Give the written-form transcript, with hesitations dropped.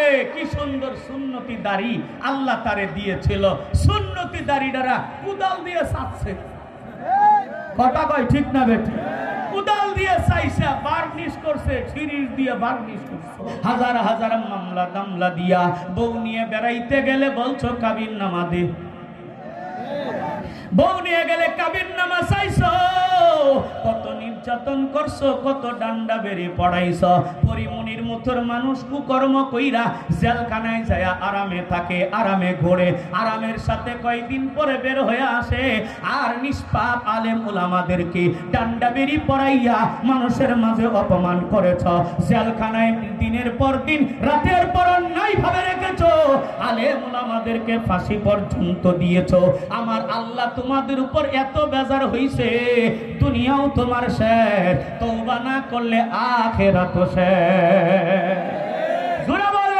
আরে কি সুন্দর সুন্নতি দাড়ি আল্লাহ তারে দিয়েছিল, সুন্নতি দাড়ি দ্বারা কুদাল দিয়ে ছাড়ছে। কথা কয় ঠিক না বেটি? কুদাল দিয়ে চাইছে, বার্নিশ করছে, সিরিজ দিয়ে বার্নিশ করছে, হাজার হাজার মামলা দামলা দিয়া বউ নিয়ে বেড়াইতে গেলে বলছো কাবিন নামা দে, বউ নিয়ে গেলে কাবিন নামা চাইছো, কত নির্যাতন করছো, কত ডান্ডা বেড়ে পড়াইছ, পরিমনির মতোর মানুষ কুকর্ম কইরা জেলখানায় যায় আরামে থাকে, আরামে ঘোরে, আরামের সাথে কয়েকদিন পরে বের হয়ে আসে, আর নিষ্পাপ আলেম ওলামাদেরকে ডান্ডা বেড়ি পড়াইয়া মানুষের মাঝে অপমান করেছ, জেলখানায় দিনের পর দিন রাতের পর নাই ভাবে রেখেছ, আলেম ওলামাদেরকে ফাঁসি পর্যন্ত দিয়েছ। আমার আল্লাহ তোমাদের উপর এত বেজার হইছে, দুনিয়াও তোমার শেষ, তওবা না করলে আখিরাতও শেষ।